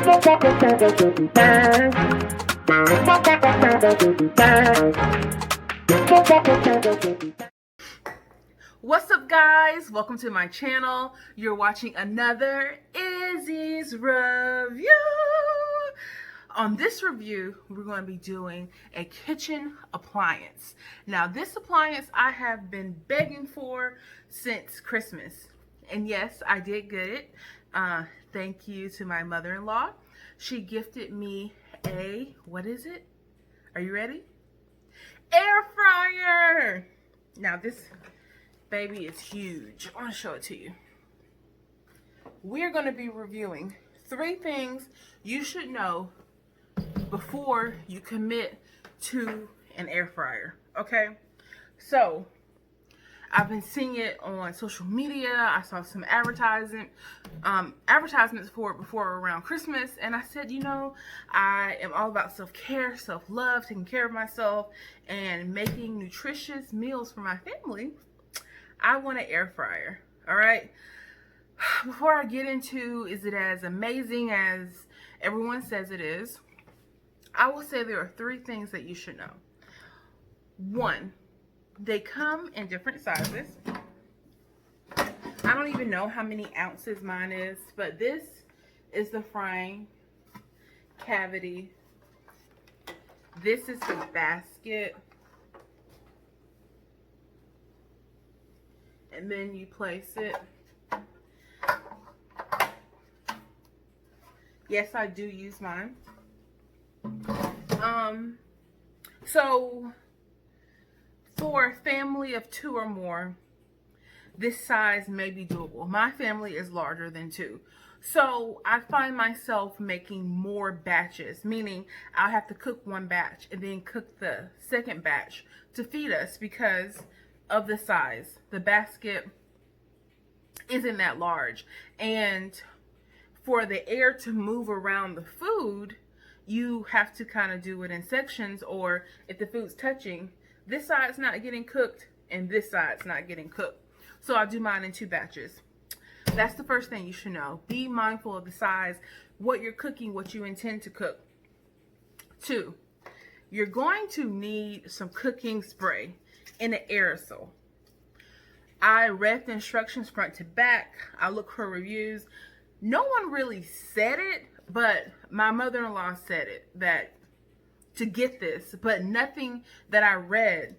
What's up, guys? Welcome to my channel. You're watching another Izzy's review. On this review, we're going to be doing a kitchen appliance. Now, this appliance I have been begging for since Christmas. And yes, I did get it. Thank you to my mother-in-law. She gifted me a, what is it? Are you ready? Air fryer. Now, this baby is huge. I want to show it to you. We're going to be reviewing 3 things you should know before you commit to an air fryer. Okay, so I've been seeing it on social media. I saw some advertisements for it before around Christmas, and I said, you know, I am all about self-care, self-love, taking care of myself, and making nutritious meals for my family. I want an air fryer. All right, before I get into, is it as amazing as everyone says it is, I will say there are 3 things that you should know. 1, they come in different sizes. I don't even know how many ounces mine is, but this is the frying cavity. This is the basket. And then you place it. Yes, I do use mine. So for a family of 2 or more, this size may be doable. My family is larger than 2. So I find myself making more batches, meaning I'll have to cook 1 batch and then cook the second batch to feed us because of the size. The basket isn't that large. And for the air to move around the food, you have to kind of do it in sections, or if the food's touching, this side's not getting cooked and this side's not getting cooked. So I do mine in 2 batches. That's the first thing you should know. Be mindful of the size, what you're cooking, what you intend to cook. 2, you're going to need some cooking spray in an aerosol. I read the instructions front to back. I look for reviews. No one really said it, but my mother-in-law said it, that to get this, but nothing that I read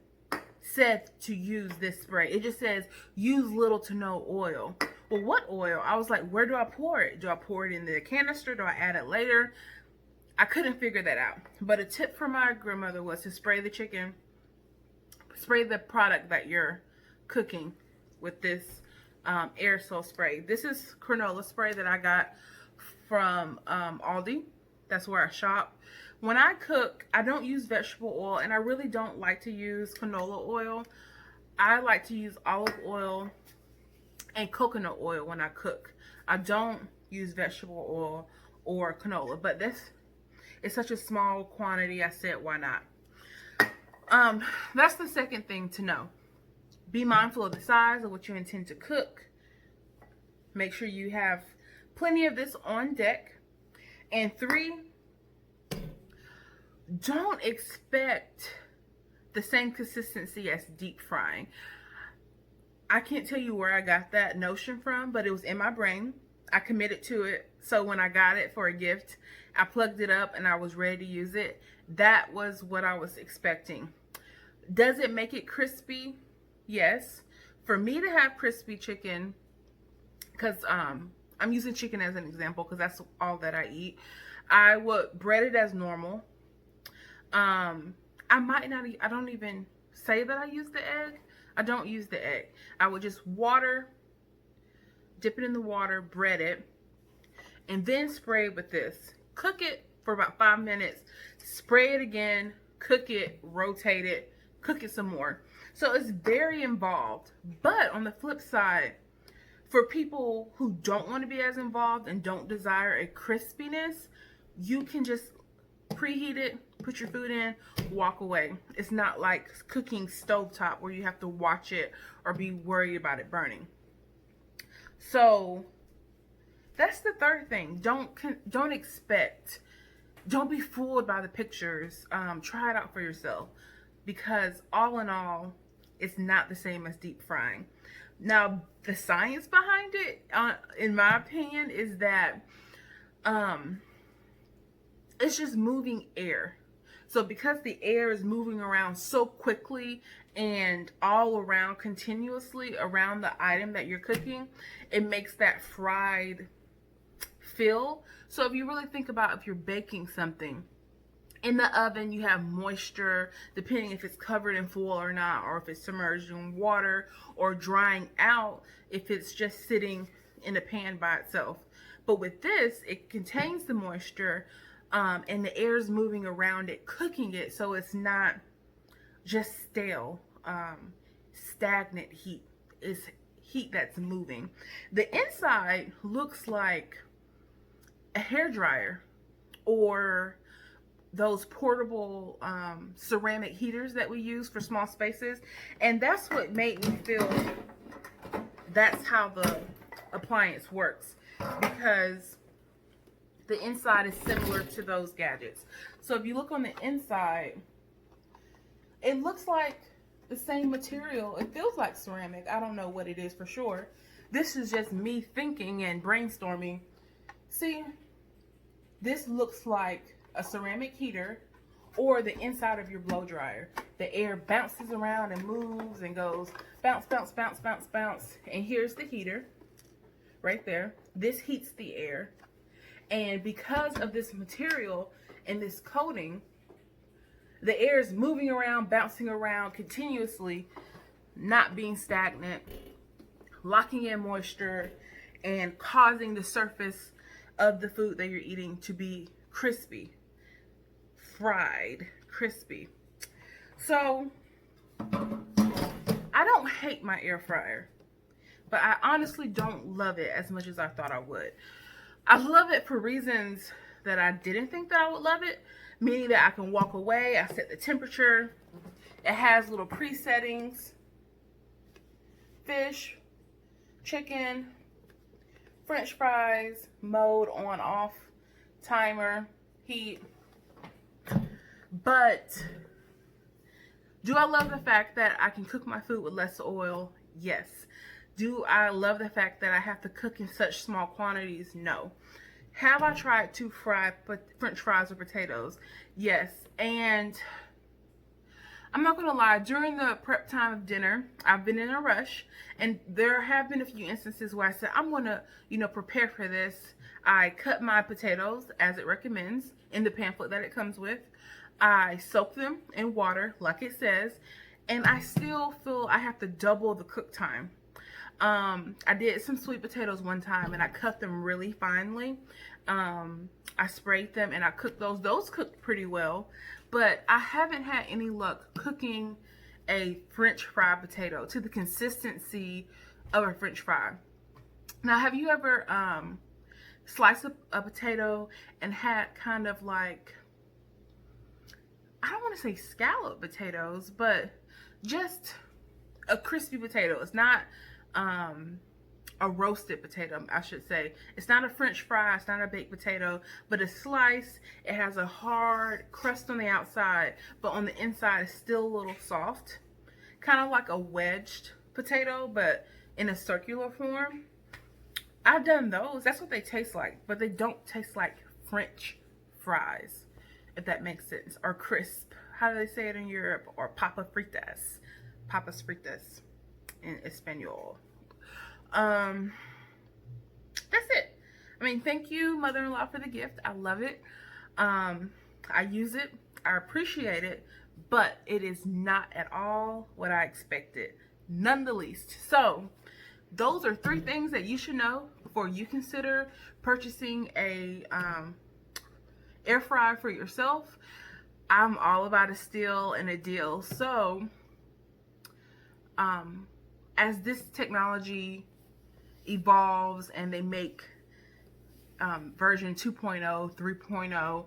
said to use this spray. It just says use little to no oil. Well, what oil? I was like, where do I pour it? Do I pour it in the canister? Do I add it later? I couldn't figure that out. But a tip from my grandmother was to spray the chicken, spray the product that you're cooking with this aerosol spray. This is canola spray that I got from Aldi. That's where I shop. When I cook, I don't use vegetable oil, and I really don't like to use canola oil. I like to use olive oil and coconut oil when I cook. I don't use vegetable oil or canola, but this is such a small quantity, I said, why not? That's the second thing to know. Be mindful of the size of what you intend to cook. Make sure you have plenty of this on deck. And 3, don't expect the same consistency as deep frying. I can't tell you where I got that notion from, but it was in my brain. I committed to it. So when I got it for a gift, I plugged it up and I was ready to use it. That was what I was expecting. Does it make it crispy? Yes. For me to have crispy chicken, because I'm using chicken as an example because that's all that I eat, I would bread it as normal. I might not, I don't even say that I use the egg. I don't use the egg. I would just dip it in the water, bread it, and then spray it with this. Cook it for about 5 minutes, spray it again, cook it, rotate it, cook it some more. So it's very involved. But on the flip side, for people who don't want to be as involved and don't desire a crispiness, you can just preheat it, put your food in, walk away. It's not like cooking stovetop where you have to watch it or be worried about it burning. So that's the third thing. Don't expect, don't be fooled by the pictures. Try it out for yourself, because all in all, it's not the same as deep frying. Now, the science behind it, in my opinion, is that um, it's just moving air. So because the air is moving around so quickly and all around continuously around the item that you're cooking, it makes that fried feel. So if you really think about, if you're baking something in the oven, you have moisture, depending if it's covered in foil or not, or if it's submerged in water, or drying out if it's just sitting in a pan by itself. But with this, it contains the moisture, and the air is moving around it, cooking it, so it's not just stale, stagnant heat. It's heat that's moving. The inside looks like a hair dryer, or those portable ceramic heaters that we use for small spaces. And that's what made me feel that's how the appliance works, because the inside is similar to those gadgets. So if you look on the inside, it looks like the same material. It feels like ceramic. I don't know what it is for sure. This is just me thinking and brainstorming. See, this looks like a ceramic heater or the inside of your blow dryer. The air bounces around and moves and goes bounce, bounce, bounce, bounce, bounce. And here's the heater right there. This heats the air. And because of this material and this coating, the air is moving around, bouncing around continuously, not being stagnant, locking in moisture, and causing the surface of the food that you're eating to be crispy, fried, crispy. So I don't hate my air fryer, but I honestly don't love it as much as I thought I would. I love it for reasons that I didn't think that I would love it, meaning that I can walk away, I set the temperature, it has little pre-settings, fish, chicken, French fries, mode on, off, timer, heat. But do I love the fact that I can cook my food with less oil? Yes. Do I love the fact that I have to cook in such small quantities? No. Have I tried to fry French fries or potatoes? Yes. And I'm not gonna lie, during the prep time of dinner, I've been in a rush, and there have been a few instances where I said, I'm gonna, prepare for this. I cut my potatoes as it recommends in the pamphlet that it comes with. I soak them in water like it says, and I still feel I have to double the cook time. I did some sweet potatoes one time, and I cut them really finely. I sprayed them and I cooked those. Those cooked pretty well, but I haven't had any luck cooking a French fried potato to the consistency of a French fry. Now, have you ever sliced a potato and had kind of like, I don't want to say scallop potatoes, but just a crispy potato? It's not a roasted potato, I should say. It's not a French fry, it's not a baked potato, but a slice. It has a hard crust on the outside, but on the inside it's still a little soft. Kind of like a wedged potato, but in a circular form. I've done those. That's what they taste like, but they don't taste like French fries, if that makes sense. Or crisp. How do they say it in Europe? Or papas fritas. Papas fritas in Espanol. That's it. I mean, thank you, mother-in-law, for the gift. I love it. I use it. I appreciate it, but it is not at all what I expected, none the least. So those are 3 things that you should know before you consider purchasing a air fryer for yourself. I'm all about a steal and a deal. So as this technology evolves and they make version 2.0, 3.0,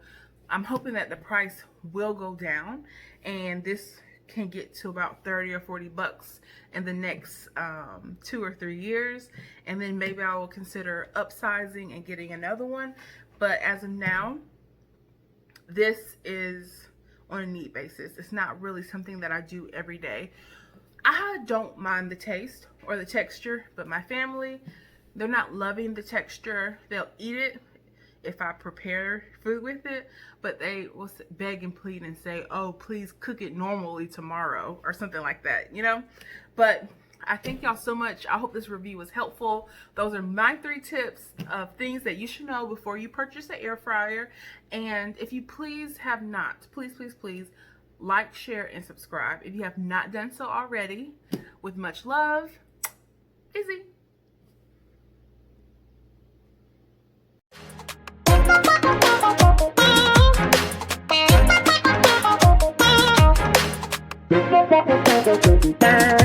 I'm hoping that the price will go down and this can get to about 30 or 40 bucks in the next 2 or 3 years. And then maybe I will consider upsizing and getting another one. But as of now, this is on a need basis. It's not really something that I do every day. I don't mind the taste or the texture, but my family, they're not loving the texture. They'll eat it if I prepare food with it, but they will beg and plead and say, oh, please cook it normally tomorrow or something like that, you know? But I thank y'all so much. I hope this review was helpful. Those are my 3 tips of things that you should know before you purchase an air fryer. And if you please have not, please like, share, and subscribe if you have not done so already. With much love, Izzy. Bye.